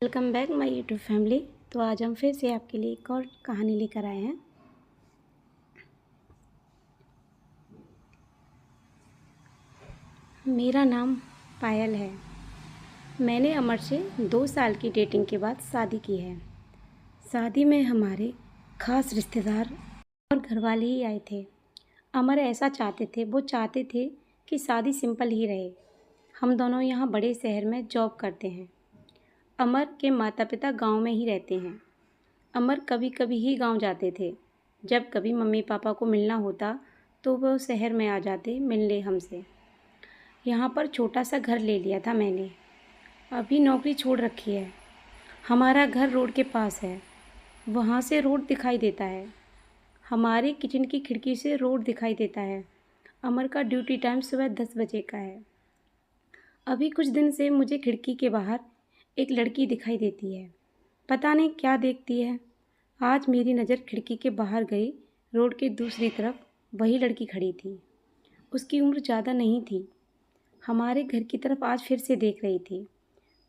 Welcome back my YouTube family. तो आज हम फिर से आपके लिए एक और कहानी लेकर आए हैं। मेरा नाम पायल है। मैंने अमर से 2 साल की डेटिंग के बाद शादी की है। शादी में हमारे खास रिश्तेदार और घरवाले ही आए थे। अमर ऐसा चाहते थे, वो चाहते थे कि शादी सिंपल ही रहे। हम दोनों यहाँ बड़े शहर में जॉब करते हैं। अमर के माता पिता गांव में ही रहते हैं। अमर कभी कभी ही गांव जाते थे। जब कभी मम्मी पापा को मिलना होता तो वो शहर में आ जाते मिलने हमसे। यहाँ पर छोटा सा घर ले लिया था मैंने। अभी नौकरी छोड़ रखी है। हमारा घर रोड के पास है। वहाँ से रोड दिखाई देता है। हमारे किचन की खिड़की से रोड दिखाई देता है। अमर का ड्यूटी टाइम सुबह 10 बजे का है। अभी कुछ दिन से मुझे खिड़की के बाहर एक लड़की दिखाई देती है। पता नहीं क्या देखती है। आज मेरी नज़र खिड़की के बाहर गई। रोड के दूसरी तरफ वही लड़की खड़ी थी। उसकी उम्र ज़्यादा नहीं थी। हमारे घर की तरफ आज फिर से देख रही थी।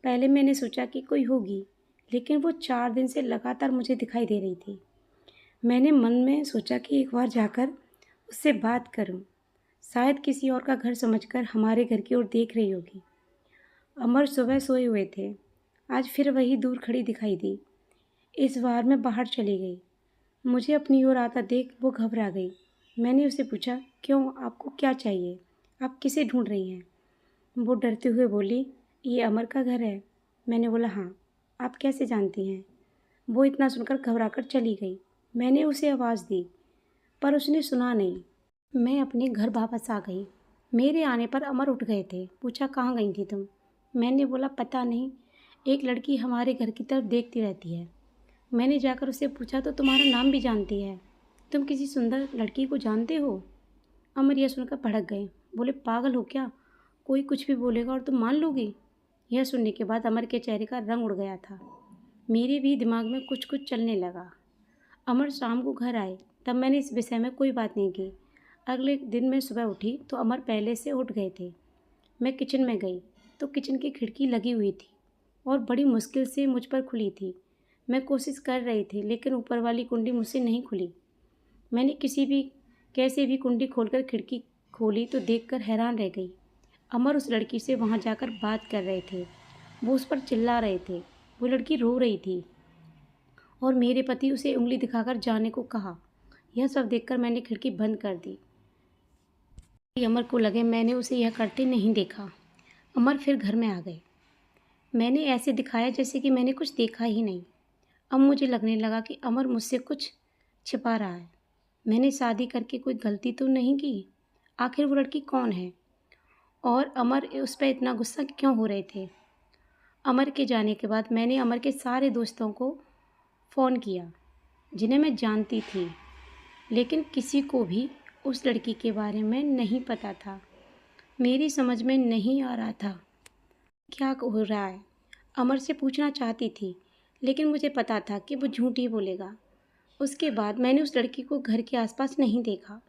पहले मैंने सोचा कि कोई होगी, लेकिन वो 4 दिन से लगातार मुझे दिखाई दे रही थी। मैंने मन में सोचा कि एक बार जाकर उससे बात करूं। शायद किसी और का घर समझकर हमारे घर की ओर देख रही होगी। अमर सुबह सोए हुए थे। आज फिर वही दूर खड़ी दिखाई दी। इस बार मैं बाहर चली गई। मुझे अपनी ओर आता देख वो घबरा गई। मैंने उसे पूछा, क्यों, आपको क्या चाहिए? आप किसे ढूंढ रही हैं? वो डरते हुए बोली, ये अमर का घर है। मैंने बोला, हाँ, आप कैसे जानती हैं? वो इतना सुनकर घबराकर चली गई। मैंने उसे आवाज़ दी, पर उसने सुना नहीं। मैं अपने घर वापस आ गई। मेरे आने पर अमर उठ गए थे। पूछा, कहाँ गई थी तुम? मैंने बोला, पता नहीं, एक लड़की हमारे घर की तरफ देखती रहती है। मैंने जाकर उससे पूछा, तो तुम्हारा नाम भी जानती है? तुम किसी सुंदर लड़की को जानते हो? अमर यह सुनकर भड़क गए। बोले, पागल हो क्या? कोई कुछ भी बोलेगा और तुम मान लोगी? यह सुनने के बाद अमर के चेहरे का रंग उड़ गया था। मेरे भी दिमाग में कुछ कुछ चलने लगा। अमर शाम को घर आए, तब मैंने इस विषय में कोई बात नहीं की। अगले दिन मैं सुबह उठी तो अमर पहले से उठ गए थे। मैं किचन में गई तो किचन की खिड़की लगी हुई थी और बड़ी मुश्किल से मुझ पर खुली थी। मैं कोशिश कर रही थी, लेकिन ऊपर वाली कुंडी मुझसे नहीं खुली। मैंने कैसे भी कुंडी खोलकर खिड़की खोली तो देखकर हैरान रह गई। अमर उस लड़की से वहां जाकर बात कर रहे थे। वो उस पर चिल्ला रहे थे। वो लड़की रो रही थी और मेरे पति उसे उंगली दिखाकर जाने को कहा। यह सब देखकर मैंने खिड़की बंद कर दी। अमर को लगे मैंने उसे यह करते नहीं देखा। अमर फिर घर में आ गए। मैंने ऐसे दिखाया जैसे कि मैंने कुछ देखा ही नहीं। अब मुझे लगने लगा कि अमर मुझसे कुछ छिपा रहा है। मैंने शादी करके कोई गलती तो नहीं की। आखिर वो लड़की कौन है और अमर उस पर इतना गुस्सा क्यों हो रहे थे? अमर के जाने के बाद मैंने अमर के सारे दोस्तों को फ़ोन किया जिन्हें मैं जानती थी, लेकिन किसी को भी उस लड़की के बारे में नहीं पता था। मेरी समझ में नहीं आ रहा था क्या हो रहा है। अमर से पूछना चाहती थी, लेकिन मुझे पता था कि वो झूठ ही बोलेगा। उसके बाद मैंने उस लड़की को घर के आसपास नहीं देखा।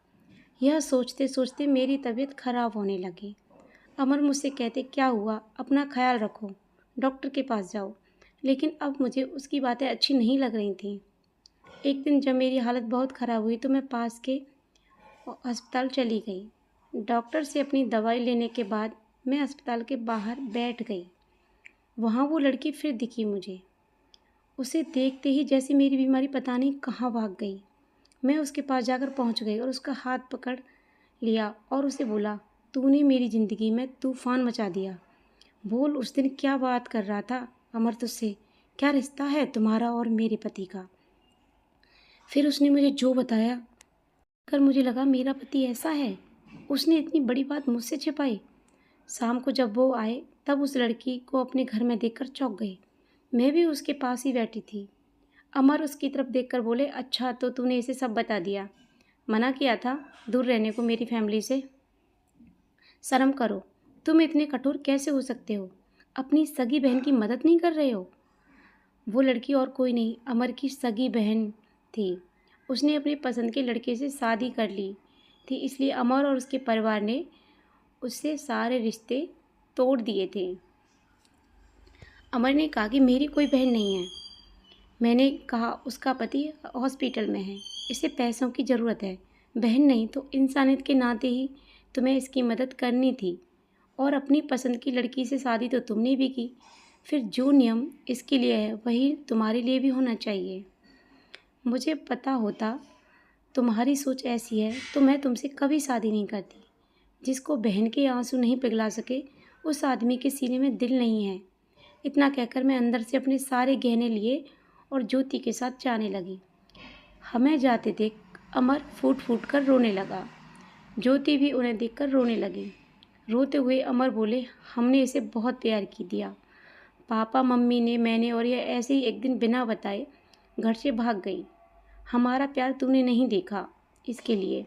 यह सोचते सोचते मेरी तबीयत खराब होने लगी। अमर मुझसे कहते, क्या हुआ, अपना ख्याल रखो, डॉक्टर के पास जाओ। लेकिन अब मुझे उसकी बातें अच्छी नहीं लग रही थीं। एक दिन जब मेरी हालत बहुत ख़राब हुई तो मैं पास के अस्पताल चली गई। डॉक्टर से अपनी दवाई लेने के बाद मैं अस्पताल के बाहर बैठ गई। वहाँ वो लड़की फिर दिखी मुझे। उसे देखते ही जैसे मेरी बीमारी पता नहीं कहाँ भाग गई। मैं उसके पास जाकर पहुँच गई और उसका हाथ पकड़ लिया और उसे बोला, तूने मेरी ज़िंदगी में तूफ़ान मचा दिया। बोल, उस दिन क्या बात कर रहा था अमर तुझसे? क्या रिश्ता है तुम्हारा और मेरे पति का? फिर उसने मुझे जो बताया कर मुझे लगा मेरा पति ऐसा है। उसने इतनी बड़ी बात मुझसे छिपाई। शाम को जब वो आए तब उस लड़की को अपने घर में देखकर चौंक गए। मैं भी उसके पास ही बैठी थी। अमर उसकी तरफ देखकर बोले, अच्छा तो तूने इसे सब बता दिया? मना किया था दूर रहने को मेरी फैमिली से। शर्म करो, तुम इतने कठोर कैसे हो सकते हो? अपनी सगी बहन की मदद नहीं कर रहे हो? वो लड़की और कोई नहीं, अमर की सगी बहन थी। उसने अपनी पसंद के लड़के से शादी कर ली थी, इसलिए अमर और उसके परिवार ने उससे सारे रिश्ते तोड़ दिए थे। अमर ने कहा कि मेरी कोई बहन नहीं है। मैंने कहा उसका पति हॉस्पिटल में है, इसे पैसों की ज़रूरत है। बहन नहीं तो इंसानियत के नाते ही तुम्हें इसकी मदद करनी थी, और अपनी पसंद की लड़की से शादी तो तुमने भी की। फिर जो नियम इसके लिए है वही तुम्हारे लिए भी होना चाहिए। मुझे पता होता तुम्हारी सोच ऐसी है तो मैं तुमसे कभी शादी नहीं करती। जिसको बहन के आंसू नहीं पिघला सके उस आदमी के सीने में दिल नहीं है। इतना कहकर मैं अंदर से अपने सारे गहने लिए और ज्योति के साथ जाने लगी। हमें जाते देख अमर फूट फूट कर रोने लगा। ज्योति भी उन्हें देखकर रोने लगी। रोते हुए अमर बोले, हमने इसे बहुत प्यार की दिया। पापा मम्मी ने, मैंने और यह ऐसे ही एक दिन बिना बताए घर से भाग गई। हमारा प्यार तूने नहीं देखा, इसके लिए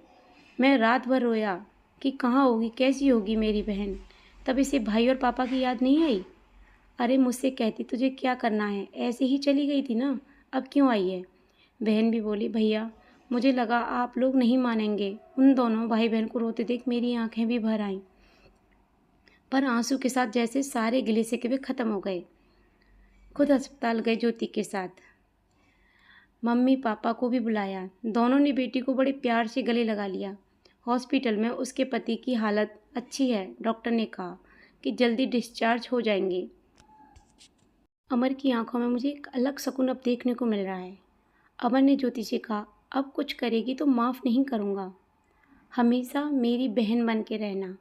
मैं रात भर रोया कि कहाँ होगी, कैसी होगी मेरी बहन। तब इसे भाई और पापा की याद नहीं आई? अरे मुझसे कहती तुझे क्या करना है, ऐसे ही चली गई थी ना, अब क्यों आई है? बहन भी बोली, भैया मुझे लगा आप लोग नहीं मानेंगे। उन दोनों भाई बहन को रोते देख मेरी आंखें भी भर आईं, पर आंसू के साथ जैसे सारे गिले शिकवे खत्म हो गए। खुद अस्पताल गए ज्योति के साथ। मम्मी पापा को भी बुलाया। दोनों ने बेटी को बड़े प्यार से गले लगा लिया। हॉस्पिटल में उसके पति की हालत अच्छी है, डॉक्टर ने कहा कि जल्दी डिस्चार्ज हो जाएंगे। अमर की आंखों में मुझे एक अलग सुकून अब देखने को मिल रहा है। अमर ने ज्योति से कहा, अब कुछ करेगी तो माफ़ नहीं करूँगा। हमेशा मेरी बहन बन के रहना,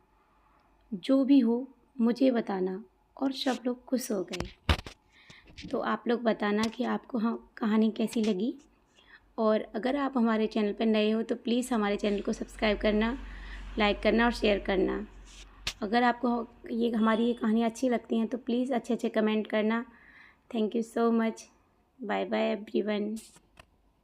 जो भी हो मुझे बताना। और सब लोग खुश हो गए। तो आप लोग बताना कि आपको कहानी कैसी लगी। और अगर आप हमारे चैनल पर नए हो तो प्लीज़ हमारे चैनल को सब्सक्राइब करना, लाइक करना और शेयर करना। अगर आपको हमारी ये कहानी अच्छी लगती हैं तो प्लीज़ अच्छे अच्छे कमेंट करना। Thank you so much. Bye bye everyone.